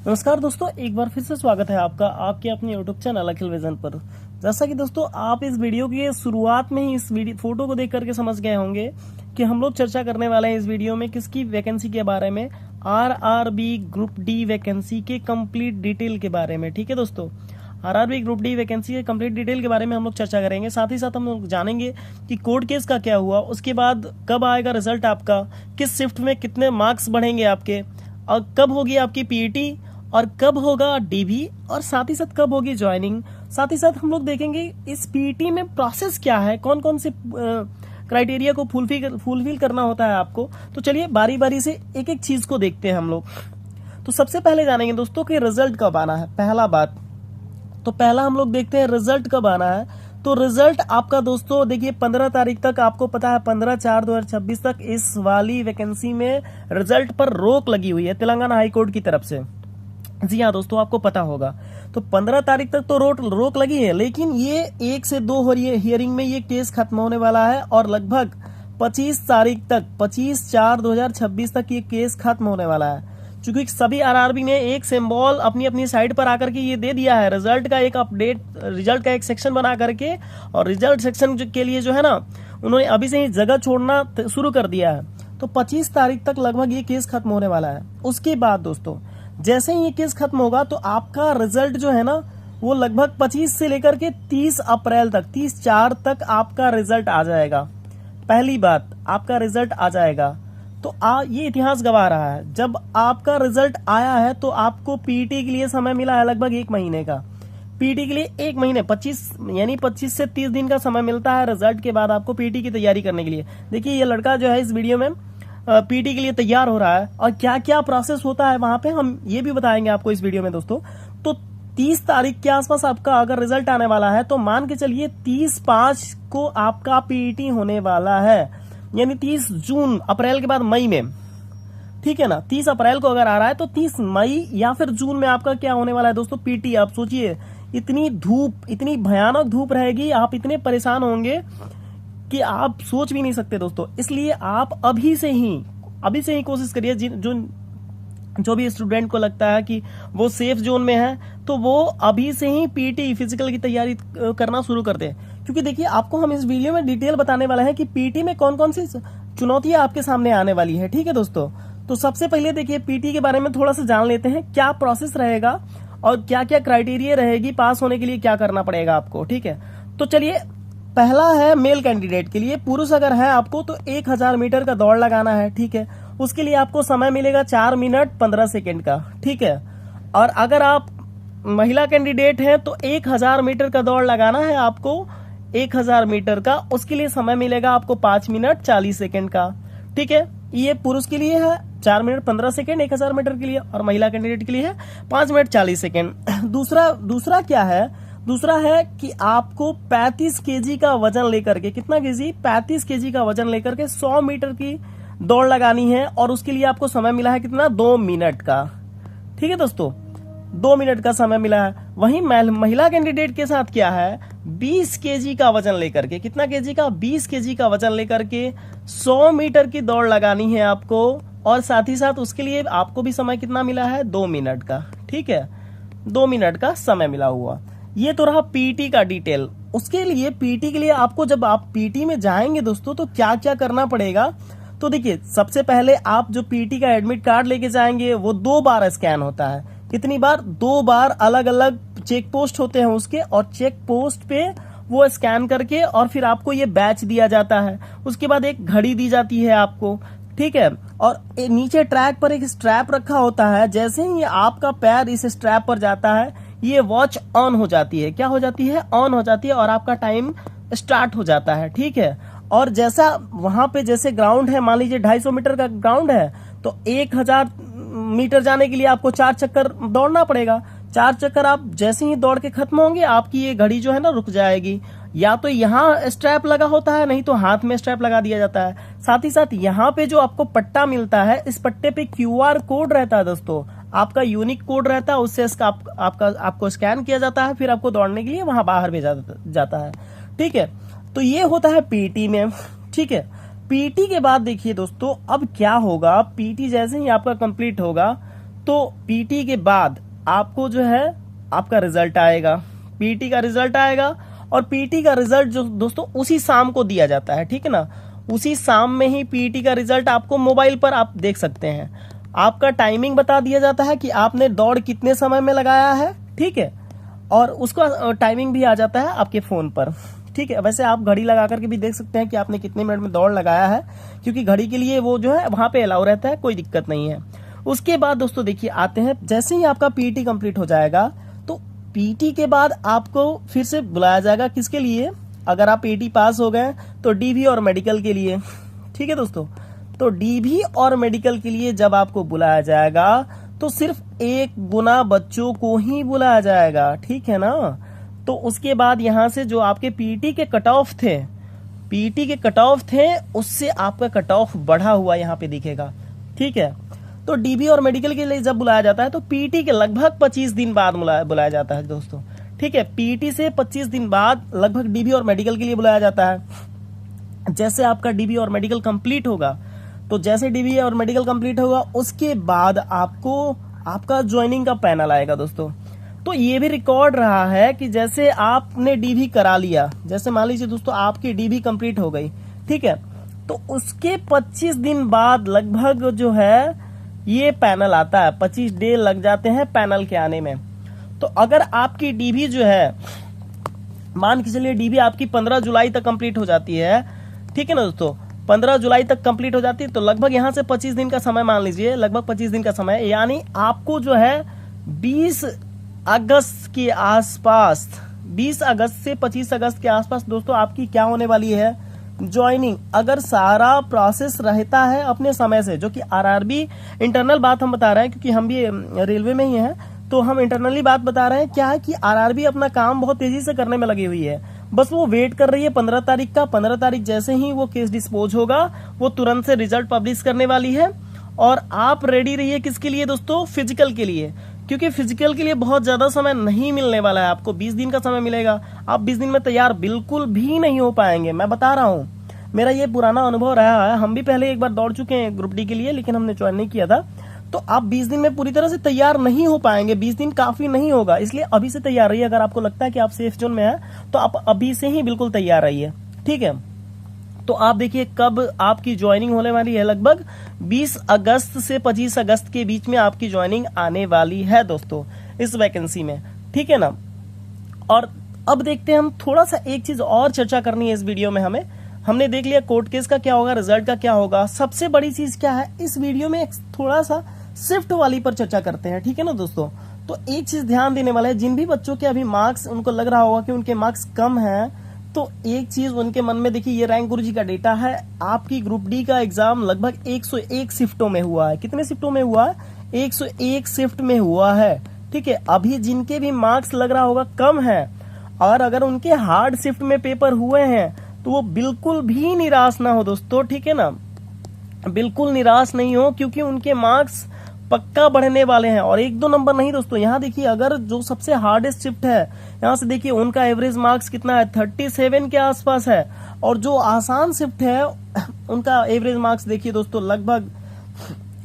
नमस्कार दोस्तों, एक बार फिर से स्वागत है आपका आपके अपने यूट्यूब चैनल अखिल विजन पर। जैसा कि दोस्तों आप इस वीडियो की शुरुआत में ही इस वीडियो फोटो को देख करके समझ गए होंगे कि हम लोग चर्चा करने वाले हैं इस वीडियो में किसकी वैकेंसी के बारे में, आरआरबी ग्रुप डी वैकेंसी के कंप्लीट डिटेल के बारे में। ठीक है दोस्तों, आरआरबी ग्रुप डी वैकेंसी के कंप्लीट डिटेल के बारे में हम लोग चर्चा करेंगे। साथ ही साथ हम लोग जानेंगे कि कोर्ट केस का क्या हुआ, उसके बाद कब आएगा रिजल्ट आपका, किस शिफ्ट में कितने मार्क्स बढ़ेंगे आपके, और कब होगी आपकी पीईटी, और कब होगा डीवी, और साथ ही साथ कब होगी ज्वाइनिंग। साथ ही साथ हम लोग देखेंगे इस पीईटी में प्रोसेस क्या है, कौन कौन से क्राइटेरिया को फुलफिल करना होता है आपको। तो चलिए बारी बारी से एक एक चीज को देखते हैं हम लोग। तो सबसे पहले जानेंगे दोस्तों कि रिजल्ट कब आना है। पहला बात तो पहला हम लोग देखते हैं रिजल्ट कब आना है। तो रिजल्ट आपका दोस्तों देखिए 15 तारीख तक, आपको पता है 15/4/2026 तक इस वाली वैकेंसी में रिजल्ट पर रोक लगी हुई है तेलंगाना हाईकोर्ट की तरफ से। जी हाँ दोस्तों, आपको पता होगा। तो 15 तारीख तक तो रोक लगी है, लेकिन ये 1 से 2 हियरिंग में ये केस खत्म होने वाला है और लगभग 25 तारीख तक 25/4/2026 तक ये केस खत्म होने वाला है। क्योंकि सभी आरआरबी ने एक सिंबल अपनी अपनी साइड पर आकर के ये दे दिया है, रिजल्ट का एक अपडेट, रिजल्ट का एक सेक्शन बना करके, और रिजल्ट सेक्शन के लिए जो है ना, उन्होंने अभी से ही जगह छोड़ना शुरू कर दिया है। तो 25 तारीख तक लगभग ये केस खत्म होने वाला है। उसके बाद दोस्तों जैसे ही ये केस खत्म होगा तो आपका रिजल्ट जो है ना, वो लगभग 25 से लेकर के 30 अप्रैल तक, 30/4 तक आपका रिजल्ट आ जाएगा। पहली बात, आपका रिजल्ट आ जाएगा। तो ये इतिहास गवाह रहा है, जब आपका रिजल्ट आया है तो आपको पीईटी के लिए समय मिला है लगभग 1 महीने का। पीईटी के लिए 1 महीने 25 से 30 दिन का समय मिलता है रिजल्ट के बाद आपको पीईटी की तैयारी करने के लिए। देखिए ये लड़का जो है इस वीडियो में पीटी के लिए तैयार हो रहा है, और क्या क्या प्रोसेस होता है वहां पे हम ये भी बताएंगे आपको इस वीडियो में दोस्तों। तो 30 तारीख के आसपास आपका अगर रिजल्ट आने वाला है तो मान के चलिए 30/5 को आपका पीईटी होने वाला है, यानी 30 जून, अप्रैल के बाद मई में। ठीक है ना, 30 अप्रैल को अगर आ रहा है तो 30 मई या फिर जून में आपका क्या होने वाला है दोस्तों, पीटी। आप सोचिए, इतनी धूप, इतनी भयानक धूप रहेगी, आप इतने परेशान होंगे कि आप सोच भी नहीं सकते दोस्तों। इसलिए आप अभी से ही कोशिश करिए, जो भी स्टूडेंट को लगता है कि वो सेफ जोन में है, तो वो अभी से ही पीटी फिजिकल की तैयारी करना शुरू कर दे। क्योंकि देखिए आपको हम इस वीडियो में डिटेल बताने वाले हैं कि पीटी में कौन कौन सी चुनौतियां आपके सामने आने वाली है। ठीक है दोस्तों, तो सबसे पहले देखिए पीटी के बारे में थोड़ा सा जान लेते हैं, क्या प्रोसेस रहेगा और क्या क्या क्राइटेरिया रहेगी, पास होने के लिए क्या करना पड़ेगा आपको। ठीक है, तो चलिए पहला है मेल कैंडिडेट के लिए। पुरुष अगर है आपको तो 1000 मीटर का दौड़ लगाना है। ठीक है, उसके लिए आपको समय मिलेगा 4 मिनट 15 सेकेंड का। ठीक है, और अगर आप महिला कैंडिडेट हैं तो 1000 मीटर का दौड़ लगाना है आपको, 1000 मीटर का, उसके लिए समय मिलेगा आपको 5 मिनट 40 सेकेंड का। ठीक है, ये पुरुष के लिए है 4 मिनट 15 सेकेंड 1000 मीटर के लिए, और महिला कैंडिडेट के लिए है 5 मिनट 40 सेकेंड। दूसरा क्या है, दूसरा है कि आपको 35 केजी का वजन लेकर के, कितना केजी, 35 केजी का वजन लेकर के 100 मीटर की दौड़ लगानी है, और उसके लिए आपको समय मिला है कितना, 2 मिनट का। ठीक है दोस्तों, 2 मिनट का समय मिला है। वहीं महिला कैंडिडेट के साथ क्या है, 20 केजी का वजन लेकर के, कितना केजी का, 20 केजी का वजन लेकर के 100 मीटर की दौड़ लगानी है आपको, और साथ ही साथ उसके लिए आपको भी समय कितना मिला है, 2 मिनट का। ठीक है, 2 मिनट का समय मिला हुआ। ये तो रहा पीटी का डिटेल। उसके लिए पीटी के लिए आपको, जब आप पीटी में जाएंगे दोस्तों, तो क्या क्या करना पड़ेगा। तो देखिए सबसे पहले आप जो पीटी का एडमिट कार्ड लेके जाएंगे वो 2 बार स्कैन होता है। कितनी बार, 2 बार अलग अलग चेक पोस्ट होते हैं उसके, और चेक पोस्ट पे वो स्कैन करके और फिर आपको ये बैच दिया जाता है। उसके बाद एक घड़ी दी जाती है आपको। ठीक है, और नीचे ट्रैक पर एक स्ट्रैप रखा होता है। जैसे ही आपका पैर इस स्ट्रैप पर जाता है, ये वॉच ऑन हो जाती है। क्या हो जाती है, ऑन हो जाती है, और आपका टाइम स्टार्ट हो जाता है। ठीक है, और जैसा वहां पे जैसे ग्राउंड है, मान लीजिए 250 मीटर का ग्राउंड है, तो 1000 मीटर जाने के लिए आपको 4 चक्कर दौड़ना पड़ेगा। 4 चक्कर आप जैसे ही दौड़ के खत्म होंगे, आपकी ये घड़ी जो है ना रुक जाएगी। या तो यहाँ स्ट्रैप लगा होता है, नहीं तो हाथ में स्ट्रैप लगा दिया जाता है। साथ ही साथ यहाँ पे जो आपको पट्टा मिलता है, इस पट्टे पे क्यूआर कोड रहता है दोस्तों, आपका यूनिक कोड रहता है, उससे आपको स्कैन किया जाता है, फिर आपको दौड़ने के लिए वहां बाहर भेजा जाता है। ठीक है, तो ये होता है पीटी में। ठीक है, पीटी के बाद देखिए दोस्तों अब क्या होगा, पीटी जैसे ही आपका कंप्लीट होगा तो पीटी के बाद आपको जो है आपका रिजल्ट आएगा, पीटी का रिजल्ट आएगा। और पीटी का रिजल्ट जो दोस्तों उसी शाम को दिया जाता है, ठीक है ना, उसी शाम में ही पीटी का रिजल्ट आपको मोबाइल पर आप देख सकते हैं। आपका टाइमिंग बता दिया जाता है कि आपने दौड़ कितने समय में लगाया है, ठीक है, और उसका टाइमिंग भी आ जाता है आपके फोन पर, ठीक है। वैसे आप घड़ी लगा करके भी देख सकते हैं कि आपने कितने मिनट में दौड़ लगाया है, क्योंकि घड़ी के लिए वो जो है वहां पे अलाउ रहता है, कोई दिक्कत नहीं है। उसके बाद दोस्तों देखिए आते हैं, जैसे ही आपका पीटी कंप्लीट हो जाएगा तो पीटी के बाद आपको फिर से बुलाया जाएगा, किसके लिए, अगर आप पीटी पास हो गए तो डीवी और मेडिकल के लिए, ठीक है दोस्तों। तो डीवी और मेडिकल के लिए जब आपको बुलाया जाएगा तो सिर्फ 1 गुना बच्चों को ही बुलाया जाएगा, ठीक है ना। तो उसके बाद यहां से जो आपके पीटी के कट ऑफ थे, पीटी के कट ऑफ थे, उससे आपका कट ऑफ बढ़ा हुआ यहां पे दिखेगा, ठीक है। तो डीबी और मेडिकल के लिए जब बुलाया जाता है तो पीटी के लगभग 25 दिन बाद बुलाया जाता है दोस्तों, ठीक है। पीटी से 25 दिन बाद लगभग डीबी और मेडिकल के लिए बुलाया जाता है। जैसे आपका डीबी और मेडिकल कंप्लीट होगा, तो जैसे डीबी और मेडिकल कंप्लीट होगा उसके बाद आपको आपका ज्वाइनिंग का पैनल आएगा दोस्तों। तो ये भी रिकॉर्ड रहा है कि जैसे आपने डीबी करा लिया, जैसे मान लीजिए दोस्तों आपकी डीबी कंप्लीट हो गई, ठीक है, तो उसके 25 दिन बाद लगभग जो है ये पैनल आता है, 25 डे लग जाते हैं पैनल के आने में। तो अगर आपकी डीबी जो है, मान के चलिए डीबी आपकी 15 जुलाई तक कंप्लीट हो जाती है, ठीक है ना दोस्तों, 15 जुलाई तक कंप्लीट हो जाती है, तो लगभग यहां से 25 दिन का समय मान लीजिए, लगभग 25 दिन का समय, यानी आपको जो है 20 अगस्त के आसपास, 20 अगस्त से 25 अगस्त के आसपास दोस्तों आपकी क्या होने वाली है, ज्वाइनिंग। अगर सारा प्रोसेस रहता है अपने समय से, जो कि आरआरबी इंटरनल बात हम बता रहे हैं, क्योंकि हम भी रेलवे में ही हैं, तो हम इंटरनली बात बता रहे हैं। क्या है कि आरआरबी अपना काम बहुत तेजी से करने में लगी हुई है, बस वो वेट कर रही है 15 तारीख का। 15 तारीख जैसे ही वो केस डिस्पोज होगा वो तुरंत से रिजल्ट पब्लिश करने वाली है। और आप रेडी रहिए किसके लिए दोस्तों, फिजिकल के लिए, क्योंकि फिजिकल के लिए बहुत ज्यादा समय नहीं मिलने वाला है, आपको 20 दिन का समय मिलेगा। आप 20 दिन में तैयार बिल्कुल भी नहीं हो पाएंगे, मैं बता रहा हूँ, मेरा ये पुराना अनुभव रहा है। हम भी पहले एक बार दौड़ चुके हैं ग्रुप डी के लिए, लेकिन हमने ज्वाइन नहीं किया था। तो आप 20 दिन में पूरी तरह से तैयार नहीं हो पाएंगे, 20 दिन काफी नहीं होगा, इसलिए अभी से तैयार रहिए। अगर आपको लगता है कि आप सेफ जोन में हैं तो आप अभी से ही बिल्कुल तैयार रहिए, ठीक है। तो आप देखिए कब आपकी ज्वाइनिंग होने वाली है, लगभग 20 अगस्त से 25 अगस्त के बीच में आपकी ज्वाइनिंग आने वाली है दोस्तों इस वैकेंसी में, ठीक है ना। और अब देखते हैं हम थोड़ा सा एक चीज और चर्चा करनी है इस वीडियो में। हमने देख लिया कोर्ट केस का क्या होगा, रिजल्ट का क्या होगा, सबसे बड़ी चीज क्या है इस वीडियो में, थोड़ा सा शिफ्ट वाली पर चर्चा करते हैं, ठीक है ना दोस्तों। तो एक चीज ध्यान देने वाला है, जिन भी बच्चों के अभी मार्क्स उनको लग रहा होगा कि उनके मार्क्स कम हैं, तो एक चीज उनके मन में, देखिए ये रैंक गुरुजी का डेटा है, आपकी ग्रुप डी का एग्जाम लगभग 101 शिफ्टों में हुआ है। कितने शिफ्टों में हुआ है, 101 शिफ्ट में हुआ है, ठीक है। अभी जिनके भी मार्क्स लग रहा होगा कम है, और अगर उनके हार्ड शिफ्ट में पेपर हुए हैं तो वो बिल्कुल भी निराश ना हो दोस्तों, ठीक है ना, बिल्कुल निराश नहीं हो, क्योंकि उनके मार्क्स पक्का बढ़ने वाले हैं। और 1-2 नंबर नहीं दोस्तों, यहाँ देखिए अगर जो सबसे हार्डेस्ट शिफ्ट है, यहाँ से देखिए उनका एवरेज मार्क्स कितना है, 37 के आसपास है। और जो आसान शिफ्ट है उनका एवरेज मार्क्स देखिए दोस्तों लगभग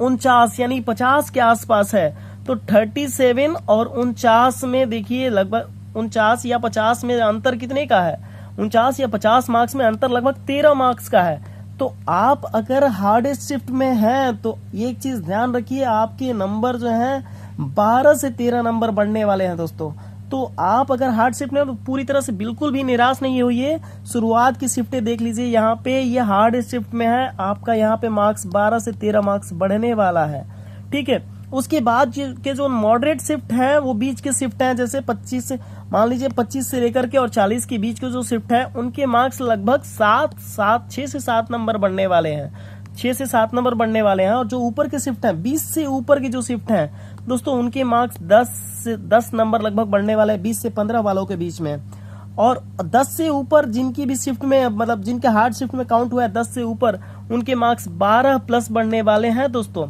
49 यानी 50 के आसपास है। तो 37 और 49 में देखिए लगभग 49 या 50 में अंतर कितने का है, 49 या 50 मार्क्स में अंतर लगभग 13 मार्क्स का है। तो आप अगर हार्डेस्ट शिफ्ट में हैं तो एक चीज ध्यान रखिए, आपके नंबर जो हैं 12 से 13 नंबर बढ़ने वाले हैं दोस्तों। तो आप अगर हार्ड शिफ्ट में तो पूरी तरह से बिल्कुल भी निराश नहीं होइए। शुरुआत की शिफ्टें देख लीजिए, यहाँ पे ये हार्ड शिफ्ट में है, आपका यहाँ पे मार्क्स 12 से 13 मार्क्स बढ़ने वाला है, ठीक है। उसके बाद के जो मॉडरेट शिफ्ट है वो बीच के शिफ्ट हैं, जैसे 25 से मान लीजिए 25 से लेकर के और 40 के बीच के जो शिफ्ट है उनके मार्क्स लगभग 6 से 7 नंबर बढ़ने वाले हैं, 6 से 7 नंबर बढ़ने वाले हैं। और जो ऊपर के शिफ्ट हैं 20 से ऊपर के जो शिफ्ट हैं दोस्तों उनके मार्क्स 10 नंबर लगभग बढ़ने वाले हैं 20 से 15 वालों के बीच में। और 10 से ऊपर जिनकी भी शिफ्ट में, मतलब जिनके हार्ड शिफ्ट में काउंट हुआ है 10 से ऊपर, उनके मार्क्स 12 प्लस बढ़ने वाले हैं दोस्तों,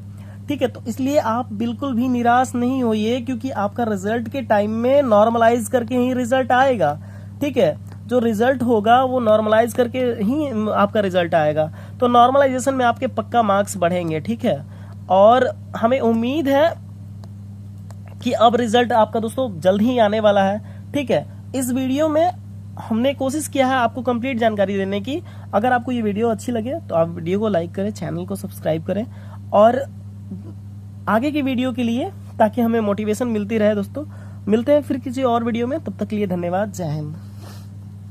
ठीक है। तो इसलिए आप बिल्कुल भी निराश नहीं होइए, क्योंकि आपका रिजल्ट के टाइम में नॉर्मलाइज करके ही रिजल्ट आएगा, ठीक है। जो रिजल्ट होगा वो नॉर्मलाइज करके ही आपका रिजल्ट आएगा। तो नॉर्मलाइजेशन में आपके पक्का मार्क्स बढ़ेंगे, ठीक है। और हमें उम्मीद है कि अब रिजल्ट आपका दोस्तों जल्द ही आने वाला है। ठीक है, इस वीडियो में हमने कोशिश किया है आपको कंप्लीट जानकारी देने की। अगर आपको ये वीडियो अच्छी लगे तो आप वीडियो को लाइक करें, चैनल को सब्सक्राइब करें और आगे की वीडियो के लिए, ताकि हमें मोटिवेशन मिलती रहे। दोस्तों मिलते हैं फिर किसी और वीडियो में, तब तक के लिए धन्यवाद। जय हिंद।